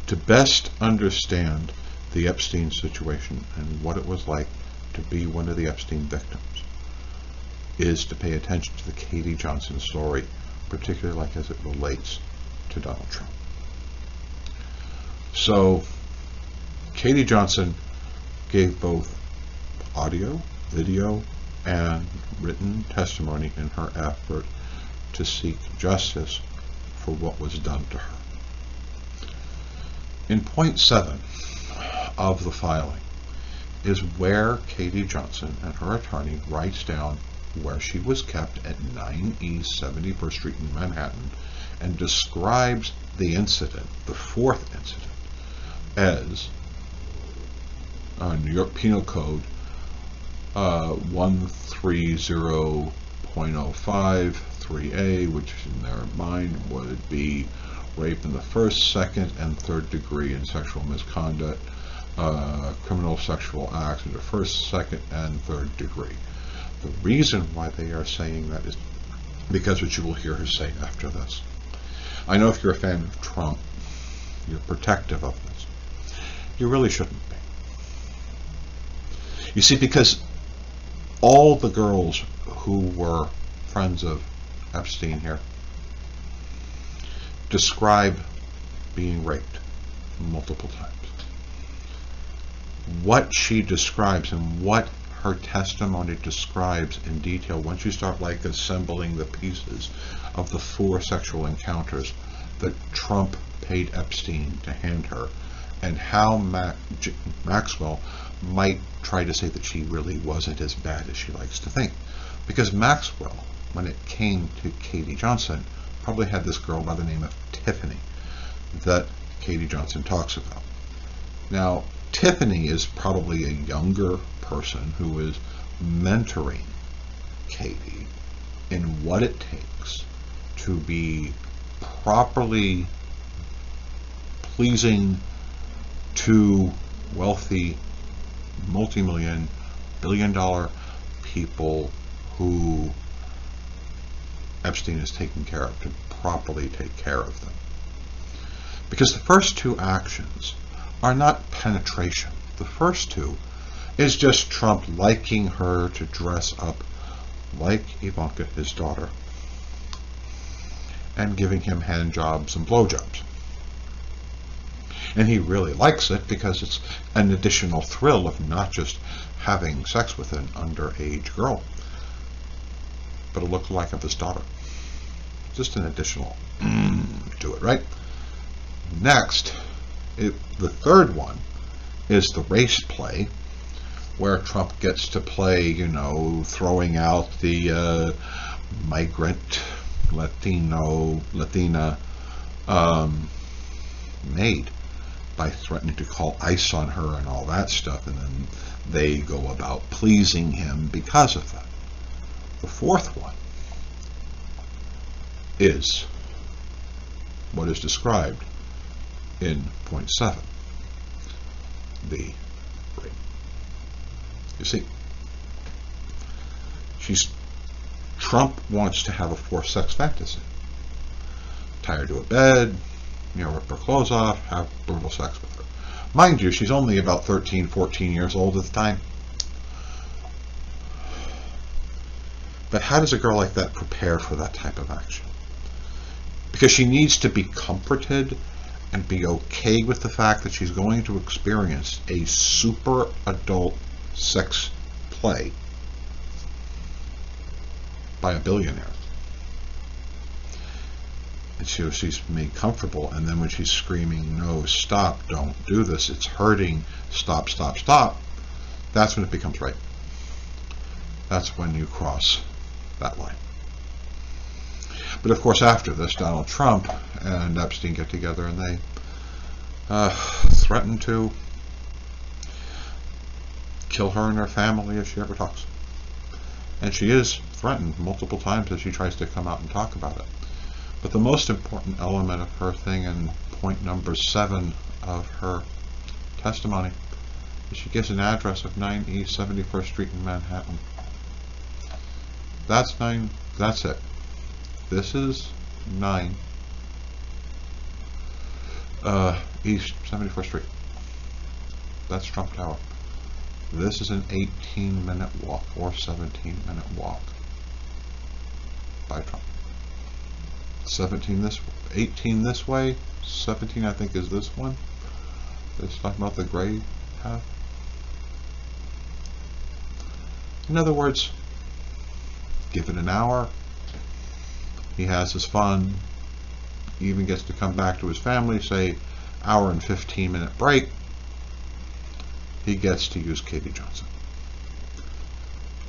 To best understand the Epstein situation and what it was like to be one of the Epstein victims is to pay attention to the Katie Johnson story, particularly like as it relates to Donald Trump. So, Katie Johnson gave both audio, video, and written testimony in her effort to seek justice for what was done to her. In point 7 of the filing is where Katie Johnson and her attorney writes down where she was kept at 9 East 71st Street in Manhattan and describes the incident, the fourth incident, as New York Penal Code 130.05 3A, which in their mind would be rape in the first, second, and third degree in sexual misconduct, criminal sexual acts in the first, second, and third degree. The reason why they are saying that is because what you will hear her say after this. I know if you're a fan of Trump, you're protective of this. You really shouldn't be. You see, because all the girls who were friends of Epstein here describe being raped multiple times. What she describes and what her testimony describes in detail, once you start like assembling the pieces of the 4 sexual encounters that Trump paid Epstein to hand her, and how Maxwell might try to say that she really wasn't as bad as she likes to think. Because Maxwell, when it came to Katie Johnson, probably had this girl by the name of Tiffany that Katie Johnson talks about. Now, Tiffany is probably a younger person who is mentoring Katie in what it takes to be properly pleasing to wealthy, multi-million, billion-dollar people who Epstein is taking care of, to properly take care of them. Because the first 2 actions are not penetration. The first 2 is just Trump liking her to dress up like Ivanka, his daughter, and giving him hand jobs and blowjobs. And he really likes it because it's an additional thrill of not just having sex with an underage girl, but a lookalike of his daughter. Just an additional to it, right? Next, the third one is the race play, where Trump gets to play, throwing out the migrant Latina maid by threatening to call ICE on her and all that stuff, and then they go about pleasing him because of that. The fourth one is what is described in point 7, the rape. You see, Trump wants to have a forced sex fantasy. Tie her to a bed, rip her clothes off, have brutal sex with her. Mind you, she's only about 13, 14 years old at the time. But how does a girl like that prepare for that type of action? Because she needs to be comforted and be okay with the fact that she's going to experience a super adult sex play by a billionaire. And she's made comfortable, and then when she's screaming, no, stop, don't do this, it's hurting, stop, stop, stop, that's when it becomes rape. That's when you cross that line. But of course, after this, Donald Trump and Epstein get together and they threaten to kill her and her family if she ever talks. And she is threatened multiple times as she tries to come out and talk about it. But the most important element of her thing, in point number 7 of her testimony, is she gives an address of 9 East 71st Street in Manhattan. That's it. This is 9 East 74th Street. That's Trump Tower. This is an 18-minute walk or 17-minute walk by Trump. 18 this way, 17 I think is this one. It's talking about the gray path. In other words, give it an hour, he has his fun, he even gets to come back to his family, say hour and 15-minute break, he gets to use Katie Johnson.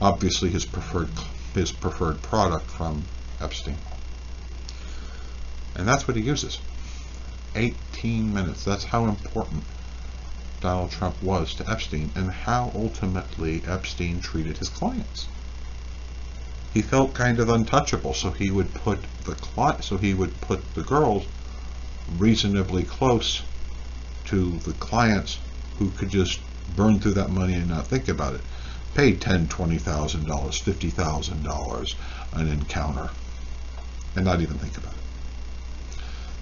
Obviously his preferred product from Epstein. And that's what he uses. 18 minutes. That's how important Donald Trump was to Epstein and how ultimately Epstein treated his clients. He felt kind of untouchable, so he would put the girls reasonably close to the clients who could just burn through that money and not think about it. Paid $10,000, $20,000, $50,000 an encounter and not even think about it.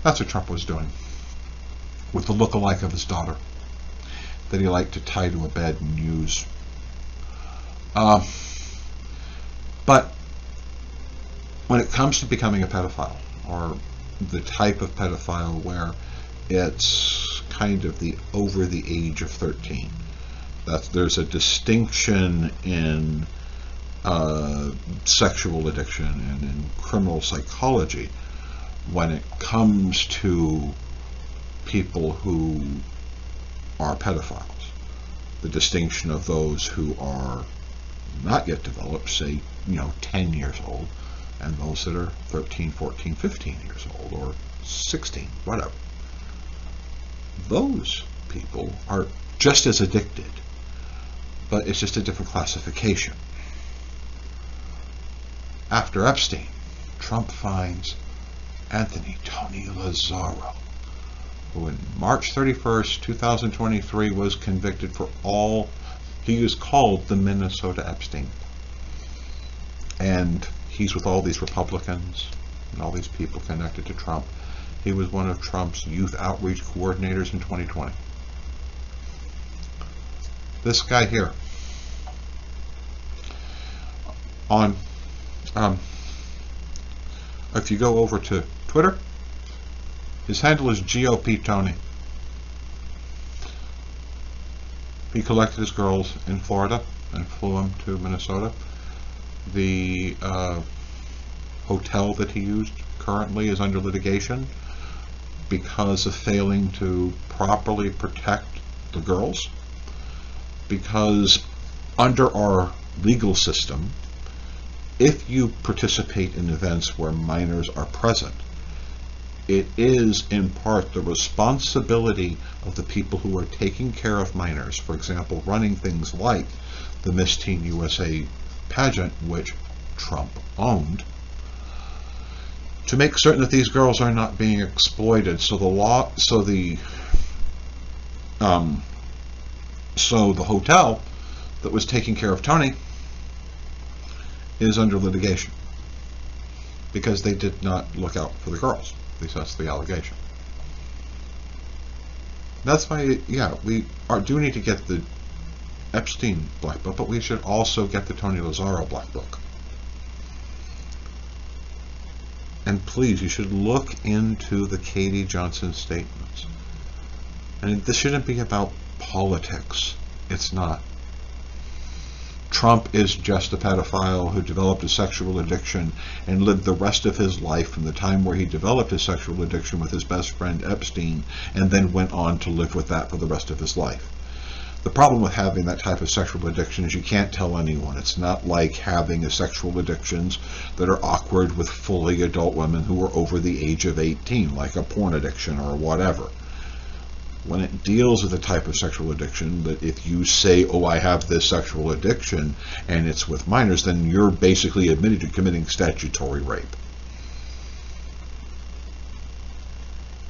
That's what Trump was doing with the look-alike of his daughter that he liked to tie to a bed and use. But when it comes to becoming a pedophile, or the type of pedophile where it's kind of the over the age of 13, there's a distinction in sexual addiction and in criminal psychology when it comes to people who are pedophiles. The distinction of those who are not yet developed, say, 10 years old, and those that are 13, 14, 15 years old, or 16, whatever. Those people are just as addicted, but it's just a different classification. After Epstein, Trump finds Tony Lazzaro, who in March 31st, 2023 was convicted for he was called the Minnesota Epstein. And he's with all these Republicans and all these people connected to Trump. He was one of Trump's youth outreach coordinators in 2020. This guy here, if you go over to Twitter, his handle is GOP Tony. He collected his girls in Florida and flew them to Minnesota. The hotel that he used currently is under litigation because of failing to properly protect the girls. Because under our legal system, if you participate in events where minors are present, it is in part the responsibility of the people who are taking care of minors, for example, running things like the Miss Teen USA pageant, which Trump owned, to make certain that these girls are not being exploited. So the hotel that was taking care of Tony is under litigation because they did not look out for the girls. At least that's the allegation. That's why, we do need to get the Epstein Black Book, but we should also get the Tony Lazzaro Black Book. And please, you should look into the Katie Johnson statements. And this shouldn't be about politics. It's not. Trump is just a pedophile who developed a sexual addiction and lived the rest of his life from the time where he developed his sexual addiction with his best friend Epstein and then went on to live with that for the rest of his life. The problem with having that type of sexual addiction is you can't tell anyone. It's not like having sexual addictions that are awkward with fully adult women who are over the age of 18, like a porn addiction or whatever. When it deals with a type of sexual addiction, that if you say, I have this sexual addiction, and it's with minors, then you're basically admitted to committing statutory rape.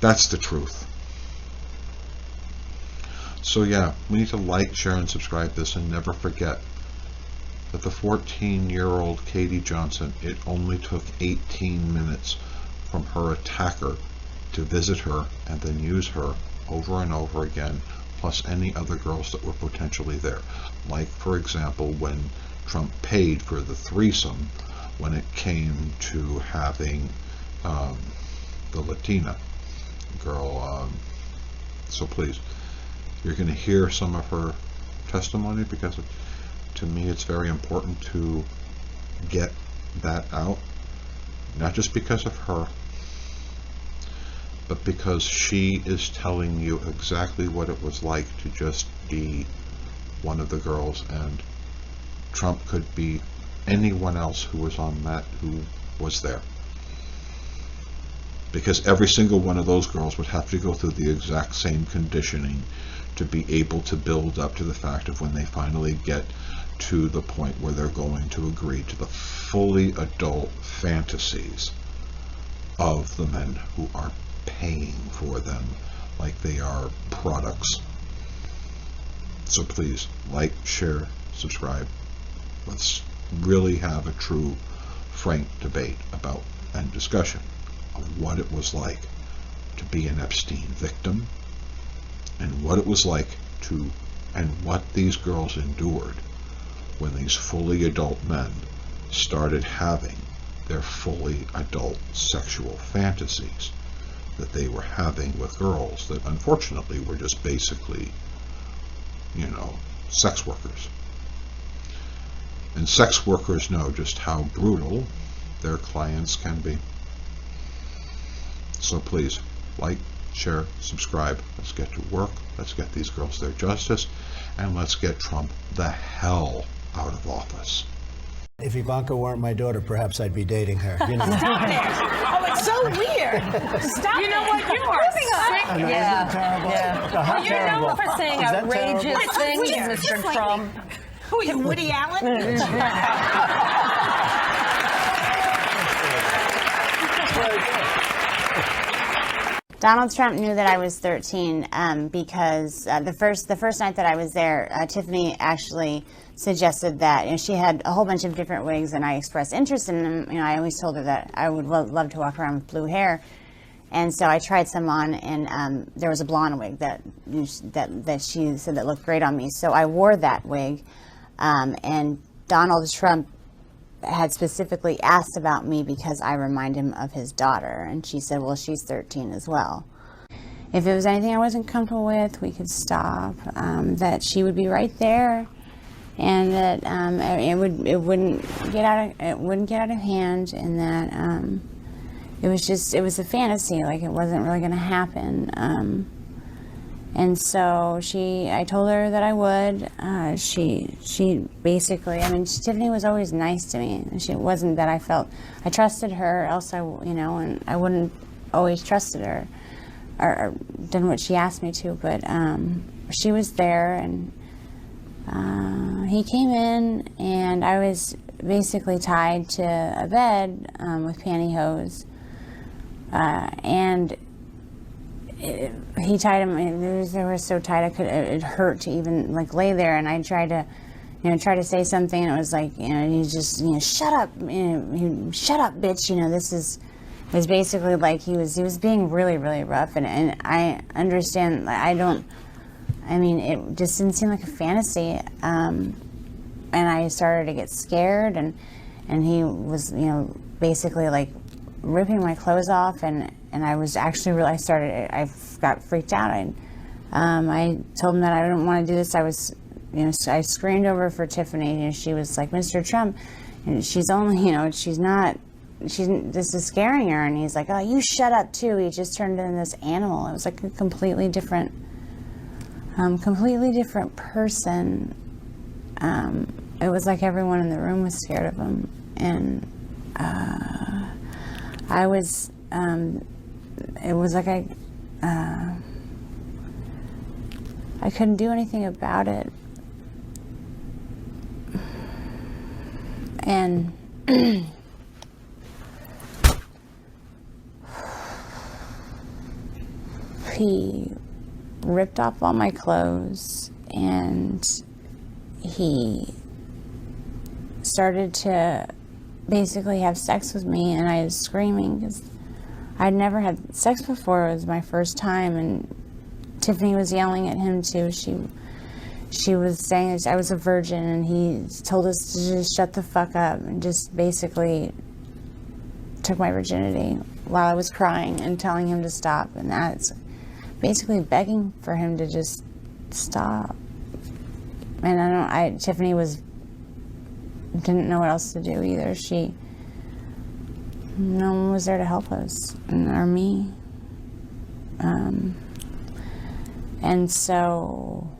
That's the truth. So we need to like, share, and subscribe this, and never forget that the 14-year-old Katie Johnson, it only took 18 minutes from her attacker to visit her and then use her over and over again, plus any other girls that were potentially there. Like, for example, when Trump paid for the threesome when it came to having the Latina girl. So please, you're going to hear some of her testimony, because to me it's very important to get that out, not just because of her, but because she is telling you exactly what it was like to just be one of the girls, and Trump could be anyone else who was on that, who was there. Because every single one of those girls would have to go through the exact same conditioning to be able to build up to the fact of when they finally get to the point where they're going to agree to the fully adult fantasies of the men who are paying for them like they are products. So please, like, share, subscribe. Let's really have a true, frank debate about and discussion of what it was like to be an Epstein victim, and what it was like to, and what these girls endured when these fully adult men started having their fully adult sexual fantasies that they were having with girls that unfortunately were just basically, sex workers. And sex workers know just how brutal their clients can be. So please, like, share, subscribe. Let's get to work. Let's get these girls their justice, and let's get Trump the hell out of office. If Ivanka weren't my daughter, perhaps I'd be dating her. Stop it! Oh, it's so weird. Stop. You know what? You are sick. I know, isn't it terrible? Yeah. How You're terrible. known for saying Is that outrageous terrible? things, Weird. Mr. Just like Trump. me. Who are you, Woody Allen? Donald Trump knew that I was 13 because the first night that I was there, Tiffany actually suggested that she had a whole bunch of different wigs, and I expressed interest in them. I always told her that I would love to walk around with blue hair, and so I tried some on, and there was a blonde wig that she said that looked great on me. So I wore that wig, and Donald Trump had specifically asked about me because I remind him of his daughter, and she said, well, she's 13 as well. If it was anything I wasn't comfortable with, we could stop, that she would be right there, and that it wouldn't get out of hand, and that it was a fantasy, like it wasn't really going to happen. And so I told her that I would. She basically, Tiffany was always nice to me. It wasn't that I trusted her, else and I wouldn't always trusted her or done what she asked me to. But she was there, and he came in, and I was basically tied to a bed with pantyhose, and he tied him. They were so tight it hurt to even lay there. And I tried to say something, and it was like, he just, shut up, shut up, bitch. It was basically like he was being really, really rough. And I understand. It just didn't seem like a fantasy. And I started to get scared, and he was, basically ripping my clothes off, and I was actually I got freaked out. I told him that I didn't want to do this. I screamed over for Tiffany, and she was like, Mr. Trump, and she's only, this is scaring her. And he's like, oh, you shut up too. He just turned into this animal. It was like a completely different person. It was like everyone in the room was scared of him, and I was, it was like I couldn't do anything about it. And he ripped off all my clothes, and he started to basically have sex with me, and I was screaming because I'd never had sex before. It was my first time, and Tiffany was yelling at him too. She was saying I was a virgin, and he told us to just shut the fuck up, and just basically took my virginity while I was crying and telling him to stop. And that's basically begging for him to just stop. And Tiffany didn't know what else to do either. No one was there to help us, or me. And so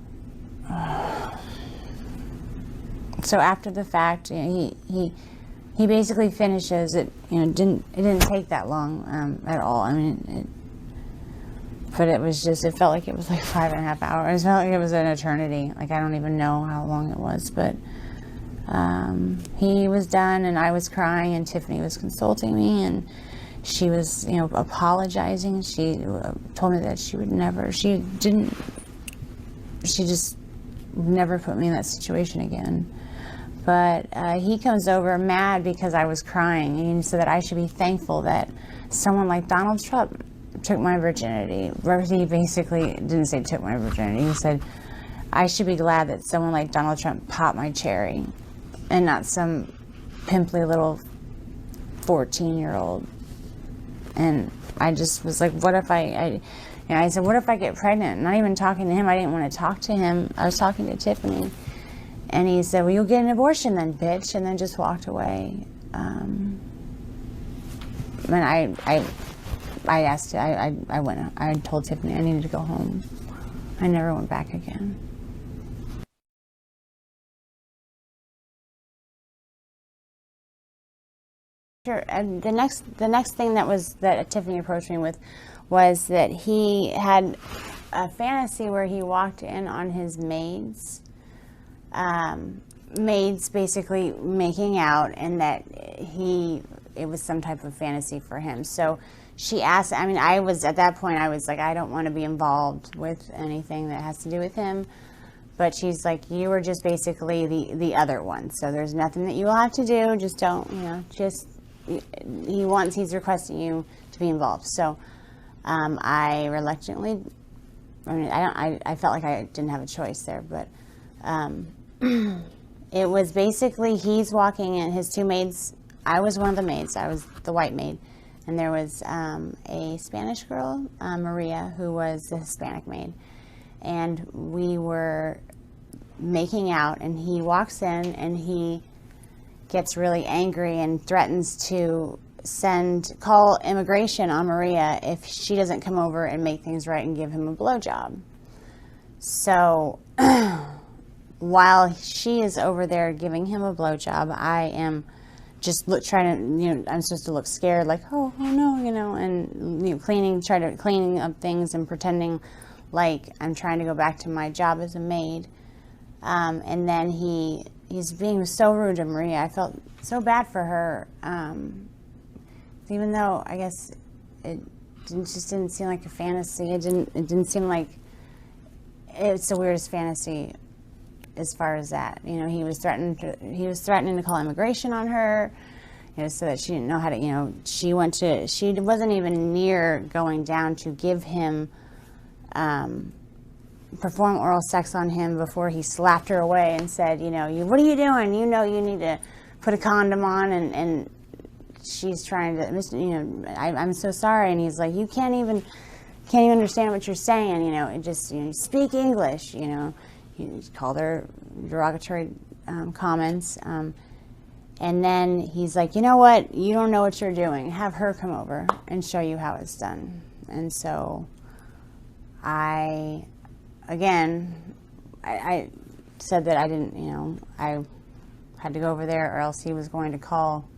after the fact, he basically finishes it. It didn't take that long at all. I mean, but it felt like it was like 5.5 hours. It felt like it was an eternity. Like, I don't even know how long it was, but he was done, and I was crying, and Tiffany was consulting me, and she was, apologizing. She told me that she just never put me in that situation again. But he comes over mad because I was crying, and he said that I should be thankful that someone like Donald Trump took my virginity. He basically didn't say took my virginity. He said, I should be glad that someone like Donald Trump popped my cherry, and not some pimply little 14-year-old. And I just was like, what if I said, what if I get pregnant? Not even talking to him. I didn't want to talk to him. I was talking to Tiffany. And he said, well, you'll get an abortion then, bitch. And then just walked away. And I told Tiffany I needed to go home. I never went back again. Sure. And the next thing that Tiffany approached me with was that he had a fantasy where he walked in on his maids basically making out, and that it was some type of fantasy for him. So she asked, at that point I was like, I don't want to be involved with anything that has to do with him. But she's like, you were just basically the other one. So there's nothing that you will have to do. Just don't, he's requesting you to be involved. So I reluctantly, I felt like I didn't have a choice there, but it was basically he's walking in, his two maids. I was one of the maids. I was the white maid. And there was a Spanish girl, Maria, who was the Hispanic maid. And we were making out, and he walks in, and he gets really angry and threatens to call immigration on Maria if she doesn't come over and make things right and give him a blowjob. So while she is over there giving him a blowjob, I am just trying to, I'm supposed to look scared, like, oh no, and cleaning up things and pretending like I'm trying to go back to my job as a maid. And then he's being so rude to Maria. I felt so bad for her, even though I guess it just didn't seem like a fantasy. It didn't seem like it's the weirdest fantasy as far as that. He was threatening to call immigration on her, so that she didn't know how to, she wasn't even near going down to give him, perform oral sex on him before he slapped her away and said, what are you doing? You need to put a condom on, and she's trying to, I'm so sorry. And he's like, you can't even understand what you're saying, and just, speak English, He called her derogatory comments. And then he's like, you know what? You don't know what you're doing. Have her come over and show you how it's done. And so I said that I didn't, I had to go over there, or else he was going to call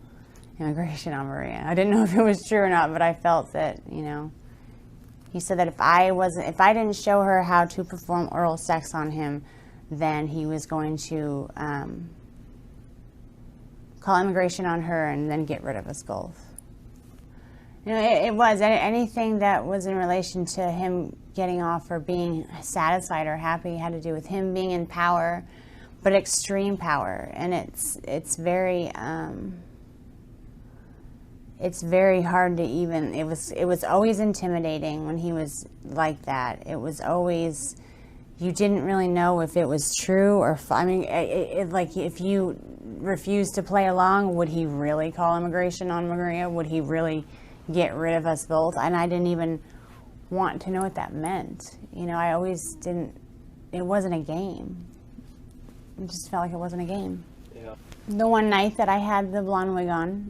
immigration on Maria. I didn't know if it was true or not, but I felt that, he said that if I didn't show her how to perform oral sex on him, then he was going to call immigration on her and then get rid of us both. It was anything that was in relation to him getting off or being satisfied or happy had to do with him being in power, but extreme power. And it's very, it's very hard to even, it was always intimidating when he was like that. It was always, you didn't really know if it was true or, I mean, like if you refused to play along, would he really call immigration on Maria? Would he really get rid of us both? And I didn't even want to know what that meant. You know, I always didn't, it wasn't a game. It just felt like it wasn't a game. Yeah. The one night that I had the blonde wig on,